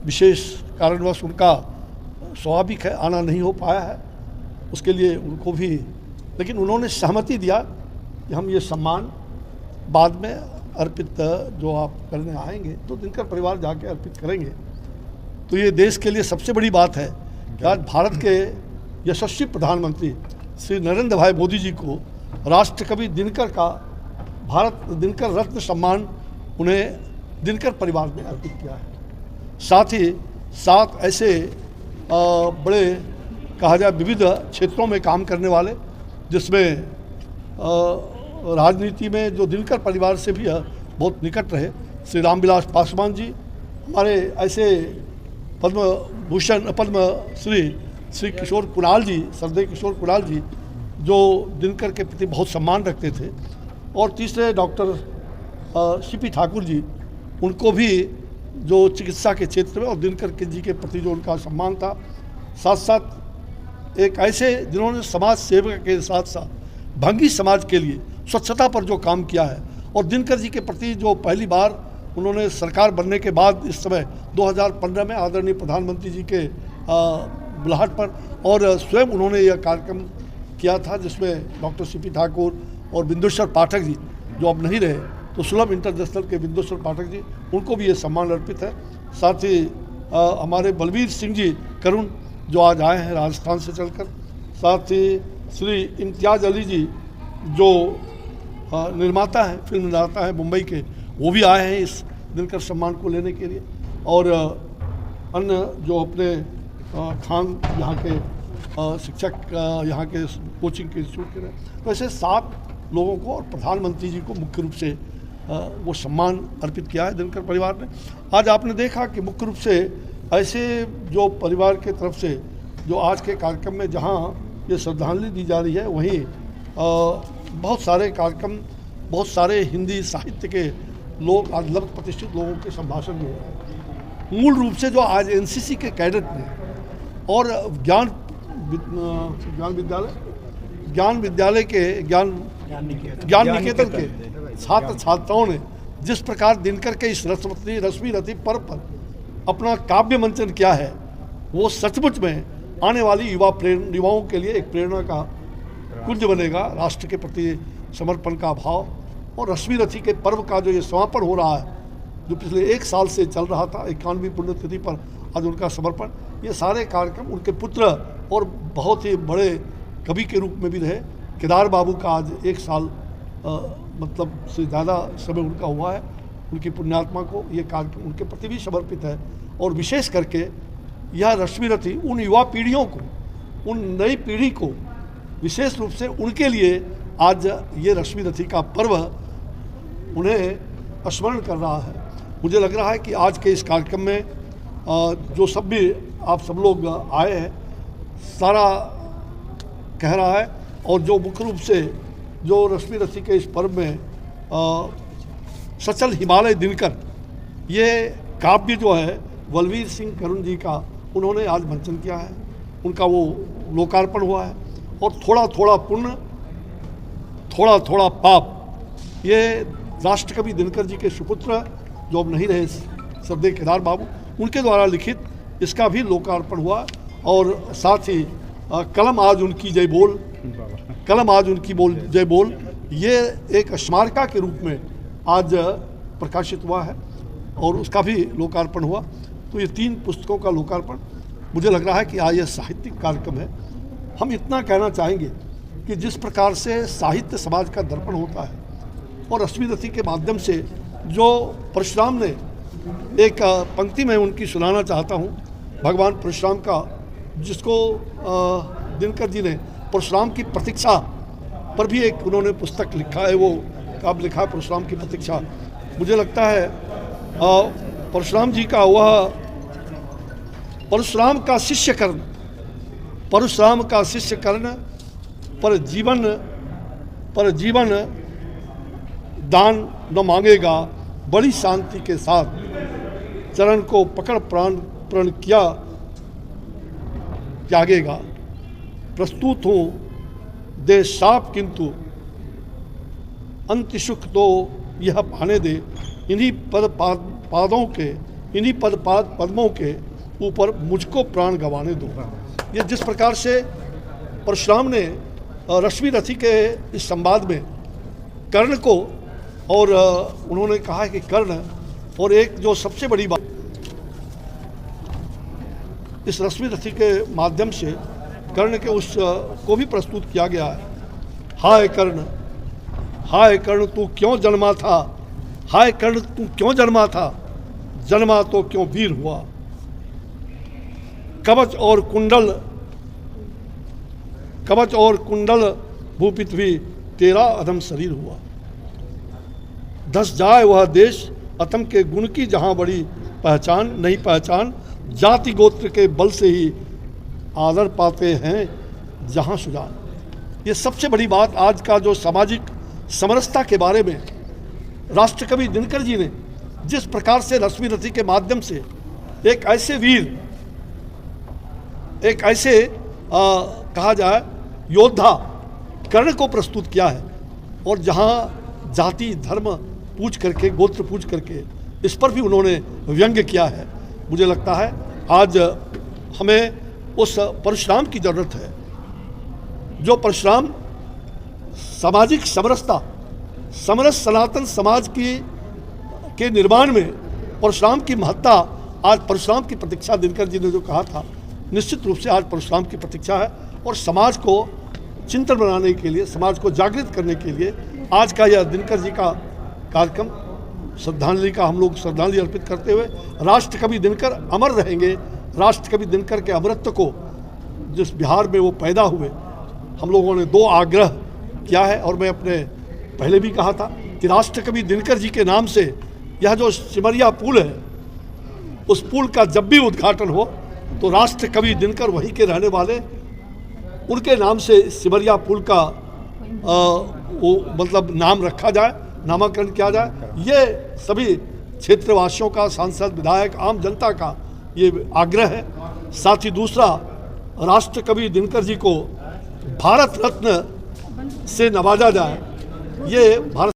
विशेष कारणवश उनका स्वाभाविक है आना नहीं हो पाया है, उसके लिए उनको भी, लेकिन उन्होंने सहमति दिया कि हम ये सम्मान बाद में अर्पित जो आप करने आएंगे तो दिनकर परिवार जाके अर्पित करेंगे। तो ये देश के लिए सबसे बड़ी बात है कि आज भारत के यशस्वी प्रधानमंत्री श्री नरेंद्र भाई मोदी जी को राष्ट्रकवि दिनकर का भारत दिनकर रत्न सम्मान उन्हें दिनकर परिवार ने अर्पित किया है। साथ ही साथ ऐसे बड़े कहा जाए विविध क्षेत्रों में काम करने वाले, जिसमें राजनीति में जो दिनकर परिवार से भी बहुत निकट रहे, श्री रामविलास पासवान जी, हमारे ऐसे पद्म भूषण श्री किशोर कुणाल जी, सरदेव किशोर कुणाल जी, जो दिनकर के प्रति बहुत सम्मान रखते थे, और तीसरे डॉक्टर सीपी ठाकुर जी, उनको भी जो चिकित्सा के क्षेत्र में और दिनकर के जी के प्रति जो उनका सम्मान था, साथ साथ एक ऐसे जिन्होंने समाज सेवा के साथ साथ भंगी समाज के लिए स्वच्छता पर जो काम किया है, और दिनकर जी के प्रति जो पहली बार उन्होंने सरकार बनने के बाद इस समय 2015 में आदरणीय प्रधानमंत्री जी के बुलाहट पर और स्वयं उन्होंने यह कार्यक्रम किया था, जिसमें डॉक्टर सीपी ठाकुर और बिंदुश्वर पाठक जी जो अब नहीं रहे, तो सुलभ इंटरनेशनल के बिंदुश्वर पाठक जी, उनको भी ये सम्मान अर्पित है। साथ ही हमारे बलवीर सिंह जी करुण जो आज आए हैं राजस्थान से चलकर, साथ ही श्री इम्तियाज़ अली जी जो निर्माता हैं, फिल्म निर्माता हैं मुंबई के, वो भी आए हैं इस दिनकर सम्मान को लेने के लिए, और अन्य जो अपने खान यहाँ के शिक्षक यहाँ के कोचिंग के इंस्टीट्यूट के रहे, तो ऐसे 7 लोगों को और प्रधानमंत्री जी को मुख्य रूप से वो सम्मान अर्पित किया है दिनकर परिवार ने। आज आपने देखा कि मुख्य रूप से ऐसे जो परिवार के तरफ से जो आज के कार्यक्रम में जहाँ ये श्रद्धांजलि दी जा रही है, वहीं बहुत सारे कार्यक्रम, बहुत सारे हिंदी साहित्य के लोग, आज लब्ध प्रतिष्ठित लोगों के संभाषण में हो रहे हैं। मूल रूप से जो आज एनसीसी के कैडेट ने और ज्ञान विद्यालय के ज्ञान निकेतन के छात्र छात्राओं ने जिस प्रकार दिनकर के इस रश्मि रथी पर्व पर अपना काव्य मंचन किया है, वो सचमुच में आने वाली युवाओं के लिए एक प्रेरणा का कुंज बनेगा। राष्ट्र के प्रति समर्पण का भाव और रश्मि रथी के पर्व का जो ये समापन हो रहा है, जो पिछले 1 साल से चल रहा था, 51वीं पुण्यतिथि पर आज उनका समर्पण, ये सारे कार्यक्रम उनके पुत्र और बहुत ही बड़े कवि के रूप में भी रहे केदार बाबू का आज 1 साल मतलब से ज़्यादा समय उनका हुआ है। उनकी पुण्यात्मा को ये कार्यक्रम उनके प्रति भी समर्पित है, और विशेष करके यह रश्मि रथी उन युवा पीढ़ियों को, उन नई पीढ़ी को विशेष रूप से उनके लिए आज ये रश्मि रथी का पर्व उन्हें स्मरण कर रहा है। मुझे लग रहा है कि आज के इस कार्यक्रम में जो सब भी आप सब लोग आए हैं, सारा कह रहा है, और जो मुख्य रूप से जो रश्मि रथी के इस पर्व में सचल हिमालय दिनकर, ये काव्य जो है बलवीर सिंह करुण जी का उन्होंने आज मंचन किया है, उनका वो लोकार्पण हुआ है। और थोड़ा थोड़ा पुण्य थोड़ा थोड़ा पाप, ये राष्ट्रकवि दिनकर जी के सुपुत्र जो अब नहीं रहे, सरदेव केदार बाबू, उनके द्वारा लिखित इसका भी लोकार्पण हुआ। और साथ ही कलम आज उनकी जय बोल, कलम आज उनकी जय बोल, ये एक स्मारका के रूप में आज प्रकाशित हुआ है और उसका भी लोकार्पण हुआ। तो ये 3 पुस्तकों का लोकार्पण, मुझे लग रहा है कि आज यह साहित्यिक कार्यक्रम है। हम इतना कहना चाहेंगे कि जिस प्रकार से साहित्य समाज का दर्पण होता है, और रश्मि रथी के माध्यम से जो परशुराम ने, एक पंक्ति में उनकी सुनाना चाहता हूँ, भगवान परशुराम का, जिसको दिनकर जी ने परशुराम की प्रतीक्षा पर भी एक उन्होंने पुस्तक लिखा है, वो काव्य लिखा है परशुराम की प्रतीक्षा। मुझे लगता है परशुराम जी का वह परशुराम का शिष्य कर्ण, परशुराम का शिष्य कर्ण पर जीवन दान न मांगेगा, बड़ी शांति के साथ चरण को पकड़ प्रण किया त्यागेगा। प्रस्तुत हूँ दे साप किंतु अंत सुख तो यह पाने दे, इन्हीं पादों के इन्हीं पद्मों के ऊपर मुझको प्राण गंवाने दो। ये जिस प्रकार से परशुराम ने रश्मि रथी के इस संवाद में कर्ण को और उन्होंने कहा कि कर्ण, और एक जो सबसे बड़ी बात इस रश्मि रथी के माध्यम से कर्ण के उस को भी प्रस्तुत किया गया है। हाय कर्ण तू क्यों जन्मा था, हाय कर्ण तू क्यों जन्मा था, जन्मा तो क्यों वीर हुआ। कवच और कुंडल भूपित भी तेरा अधम शरीर हुआ। धस जाए वह देश अतम के गुण की जहाँ बड़ी पहचान नहीं पहचान, जाति गोत्र के बल से ही आदर पाते हैं जहाँ सुजान। ये सबसे बड़ी बात आज का जो सामाजिक समरसता के बारे में राष्ट्रकवि दिनकर जी ने जिस प्रकार से रश्मि रथी के माध्यम से एक ऐसे वीर, एक ऐसे कहा जाए योद्धा कर्ण को प्रस्तुत किया है, और जहाँ जाति धर्म पूछ करके, गोत्र पूछ करके इस पर भी उन्होंने व्यंग्य किया है। मुझे लगता है आज हमें उस परशुराम की ज़रूरत है जो परशुराम सामाजिक समरसता, समरस सनातन समाज के निर्माण में परशुराम की महत्ता, आज परशुराम की प्रतीक्षा दिनकर जी ने जो कहा था, निश्चित रूप से आज परशुराम की प्रतीक्षा है। और समाज को चिंतन बनाने के लिए, समाज को जागृत करने के लिए आज का यह दिनकर जी का कार्यक्रम श्रद्धांजलि का हम लोग श्रद्धांजलि अर्पित करते हुए राष्ट्रकवि दिनकर अमर रहेंगे। राष्ट्रकवि दिनकर के अमरत्व को, जिस बिहार में वो पैदा हुए, हम लोगों ने 2 आग्रह किया है, और मैं अपने पहले भी कहा था कि राष्ट्रकवि दिनकर जी के नाम से यह जो सिमरिया पुल है, उस पुल का जब भी उद्घाटन हो तो राष्ट्रकवि दिनकर वहीं के रहने वाले, उनके नाम से सिमरिया पुल का वो मतलब नाम रखा जाए, नामाकरण किया जाए। ये सभी क्षेत्रवासियों का, सांसद, विधायक, आम जनता का ये आग्रह है। साथ ही दूसरा, राष्ट्रकवि दिनकर जी को भारत रत्न से नवाजा जाए। ये भारत